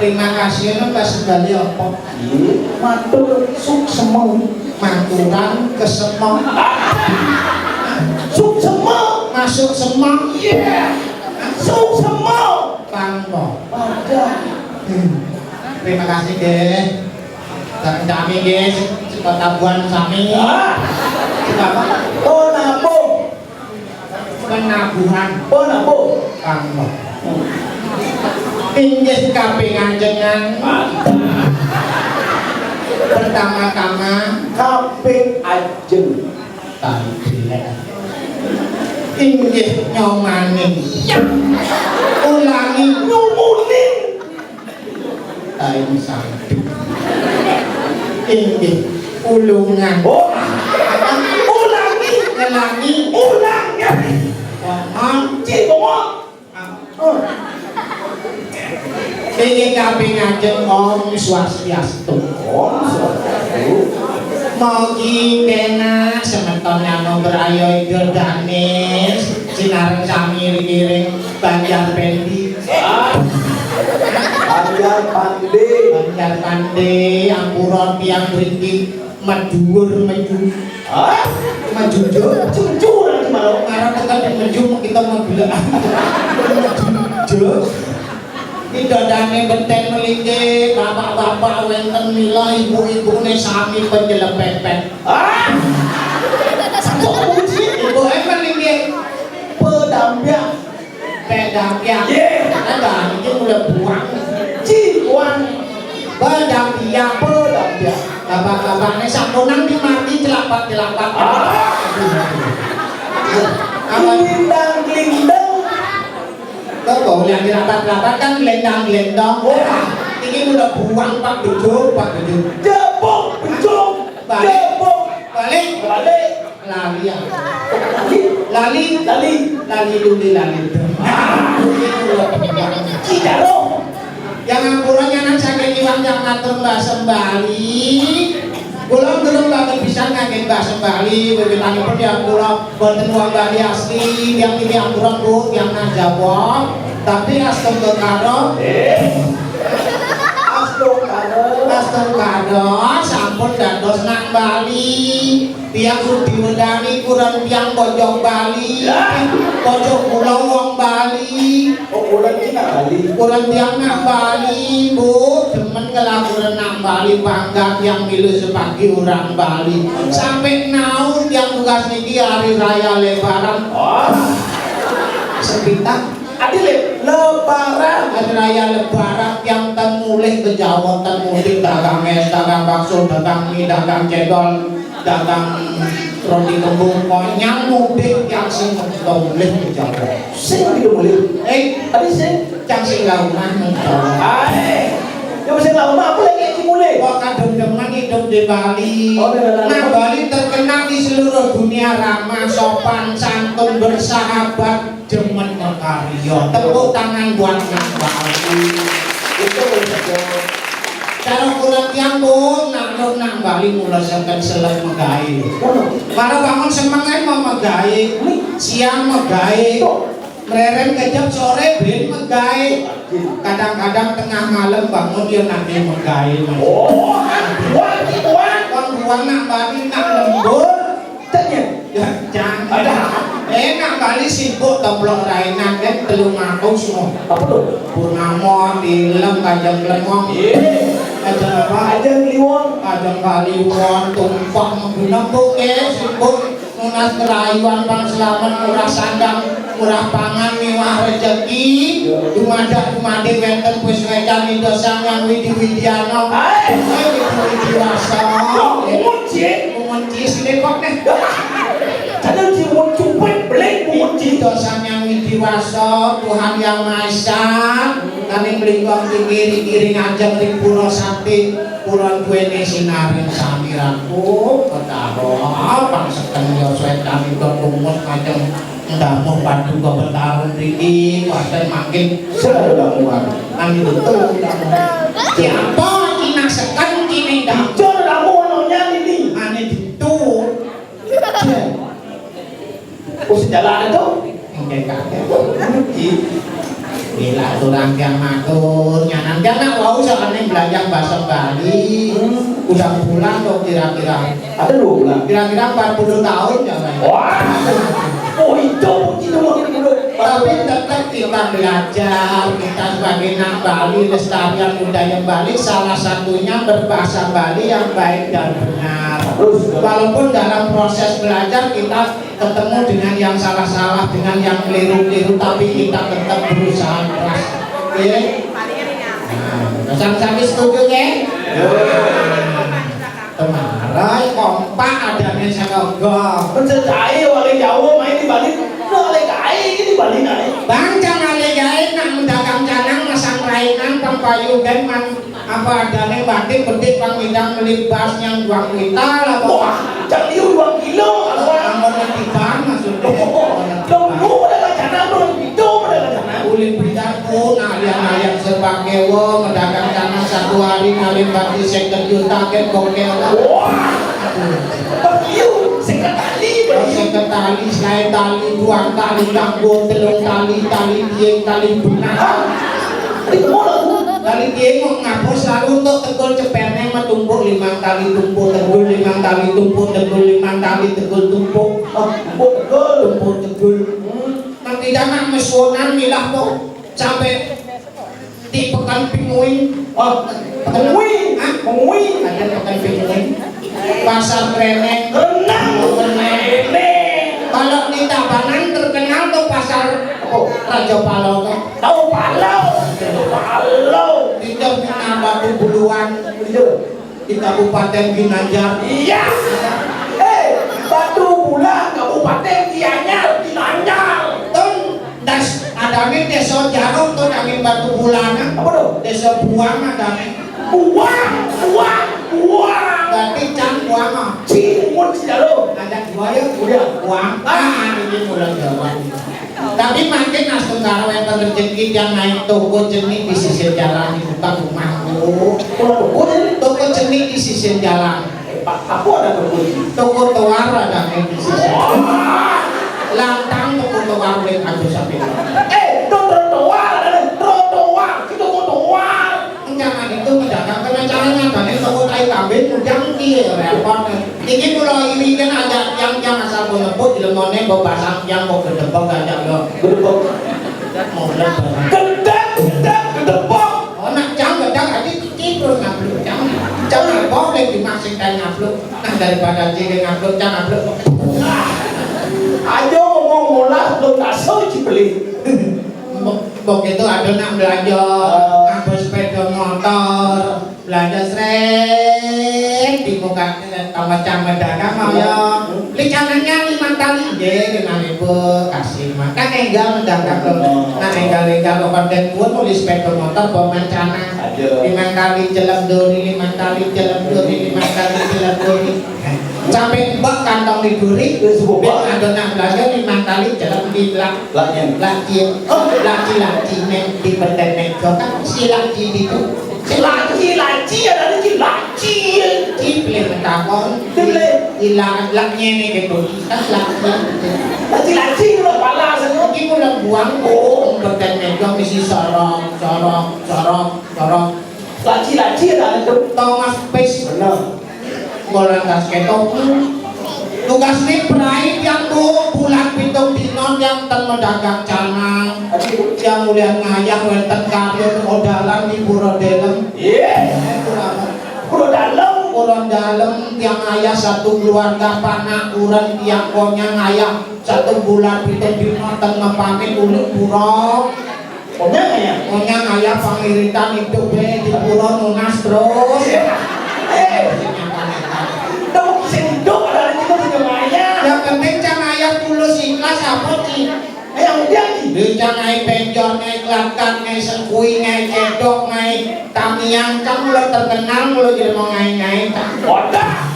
Terima kasih nek kembali apa? Matur suksema. Maturan kesemong. Suksema Masuk semong. iya suksema Pangko. ada Terima kasih deh. Dan kami guys, tabuhan sami. Apa? penabung Penabuhan penabung pangko. Inggih kapingajengan. Pertama-tama kaping ajeng tali bilek. Inggih nyomaning. Ulangi nyumunin tali sampai. Inggih ulungan. ulangi Ngelangi ulangi ngomong. ngomong Inggih kapingajeng Om Swastiastu. Mugi kena semeton yang berayo idul danis sinareng sami riring Banjar Pendi. Banjar Pandi Banjar Pandi ampura tiyang mriki medhuwur meju. Menjujur jujur nanti mau ngarep tekan meju kita mobil. Menjujur idadane benteng melingke bapak-bapak wenten mila ibu-ibune sami penjelepepet. satu puji Ibu melingke pedambiang pedampiang. Ada ini udah buang. jiwan Pedampiang. pedambiang Bapak-bapaknya sampunang dimati celapak-celapak. gelindang gelindang Kau yang celapak-celapak kan gelendang-gelendang. Ini udah buang Pak Bejo, Pak Bejo. jebok bencong Balik. jebok Balik. balik Lali ya. Lali. lali Lali dulu lali. Ini udah buang. cidaro Yang ampuranya nang saking iwang yang matur Mbah Sembali. Kula durung banget bisa ngangge Mbah Sembali, wiwitanipun ya kula boten wong Bali asli, yang iki ampura Bu, yang nang Jawa. Tapi astunggal karo astunggal sampun dados nang Bali. Tiyang Rudi Wedani kurang tiyang pojok Bali. Pojok kula wong Bali. bulan ini kali Kurang tiang nak Bali Bu, demen kelakuran nak Bali bangga yang milu sebagai orang Bali. Sampai naun yang tugas niki hari raya Lebaran. Sepitak adil lebaran hari raya Lebaran yang temulih ke Jawa, temulih dagang es, dagang bakso, dagang mie, dagang cendol, dagang roti kembung, konyang mudik yang sing temulih ke Jawa. sing gitu boleh tadi sing Yang sing laungan yang bisa lama apa lagi mulai kok kadang-kadang hidup di Bali. Nah Bali terkenal di seluruh dunia ramah, sopan, santun, bersahabat, demen berkarya. Tepuk tangan buat nang Bali. itu Cara kula tiyang Bu, nang Bali mula seken selek megawe. Karo bangun semangat mau megawe, siang megawe. Mereren kejap sore ben megawe. Kadang-kadang tengah malam bangun dia nanti megawe. Buang nak Bali nak lembur. Ya jangan. Nak Bali sibuk templok rainan kan telung aku semua. apa tuh Purnama, tilem, kajang lemong. Kajang apa? ajang liwon Kajang kaliwon, tumpah menggunang buke, sibuk nunas kerayuan bang selamat murah sandang, murah pangan, miwah rezeki. Dumadak-dumade wenten wis wecan idosang yang widi-widiano. Widi-widiwasa. Mengunci sini kok nih. kadang liwon cupet beleng Puji dosa yang widiwasa, Tuhan yang Maha Esa. Kami melingkung kiri-kiri ngajeng ring pura sakti, pura duwene sinaring samiranku, betaro pangseken ya suwe kami kerumus ngajeng ndamuh paduka betarung mriki, waten makin sedawuhan. Kami betul. Siapa kina seken kini ndak jor kamu anonya ini ane ditu. oh sejalan itu Engke kakek. Gila turang yang matur nyanan karena wau soalnya belajar bahasa Bali udah pulang tuh kira-kira Ada 2 bulan. kira-kira 40 tahun ya Bang. Wah. Oh itu mau Tapi tetap kita belajar kita sebagai anak Bali lestarian budaya Bali salah satunya berbahasa Bali yang baik dan benar. Terus Walaupun dalam proses belajar kita ketemu dengan yang salah-salah, dengan yang keliru-keliru, tapi kita tetap berusaha keras. Oke? Nah, sama-sama setuju ya? Kemarin kompak adanya sagogong. mencerdai orang Jawa main di Bali. Nah, oleh kai di Bali naik. Bang jangan legain nak mendagang canang masang rainan pampayugan man apa adanya batik bedik pang midang melibas yang 2 kuintal apa Wah, jadi 2 kilo kalau Amun netiban maksudnya. Tunggu pada jana belum itu pada jana. Ulin bidang pun alian-alian sebagai wo mendagang tanah 1 hari ngalim bati 50 juta ke kokel. Wah, beliau sekretari Seket tali, selain tali, 2 tali, tanggung, 3 tali, tali dieng, tali benar. itu mau Tali dieng mau ngapus selalu untuk tegul ceperne metumpuk 5 tali tumpuk tegul 5 tali tumpuk tegul 5 tali tegul tumpuk betul. tumpuk tegul. Nanti jangan mesuonan milah kok sampai di pekan pinguin. Mengui, mengui, Ada pekan pinguin. Pasar Kreneng. renang, Kalau di Tabanan terkenal tuh pasar Raja Palo tuh. tahu palau, Di Terminal Batu Buluan di Kabupaten Ginanjar. iya, Batu Bulan, Kabupaten Gianyar, Ginanyar, Tuh das adanya desa Jarum tuh angin Batu Bulan. apa tuh? Desa Buang adanya. Buang, Berarti can buang ah. Cimun Cidalo, Ada 2 ya udah buang. Ini mulai Jawa. Tapi makin langsung karo yang rezeki yang naik toko jenik di sisi jalan di depan rumahku. Toko jenik di sisi jalan. Aku ada berbunyi. Toko tawar ada di sisi. Lantang toko tawar yang ada sampai. Trotoar, kita mau trotoar. Jangan itu mendagang karena caranya kan toko kayu kambing udang dia repot. Ini mulai ini kan ada yang asal bonebut di lemone bawa pasang yang mau gedebok aja lo. Mau gedebok. Gedebok. Oh nak jangan aja tidur ngupload jangan boleh dimaksud kayak ngupload. Nah daripada jadi ngupload jangan ngupload. Ayo ngomong mulas belum tahu dibeli. Begitu ada nak belajar ngapus sepeda motor belanja seret di muka macam mendagang mau ya licanannya 5 tali deh dengan ibu kasih makan enggal mendagang lo nah enggal konten pun tulis sepeda motor bawa mencana 5 kali jelas duri 5 kali jelas duri 5 kali jelas duri sampai mbak kantong di duri ada nak belajar 5 kali jelas di laci di bertenek kan si laci itu Laci ada di laci. Ciplir takon laknya ini gitu kan Laci itu pala semua. ini mulai buang bertenek dong isi sorong Laci ada itu. Thomas Pace Benar. bola basket tugas ini peraih yang 2 bulan pitung dinon yang mendagang canang yang mulia ngayah wenten karyo modalan di Puro Delem. Iya. Pulau dalam yang ayah 1 keluarga panak uran yang konya ngayah 1 bulan pitung dinon teng ngepamit ulut puro. Konya ngayah pangiritan itu di Puro Nunas terus. Yang penting ayah tulus ikhlas apa sih? Jangan ngai penjor, ngai kelangkan, ngai sekui, ngai cedok, ngai tamiang, kamu lo terkenal, lo jadi mau ngai-ngai. Wadah.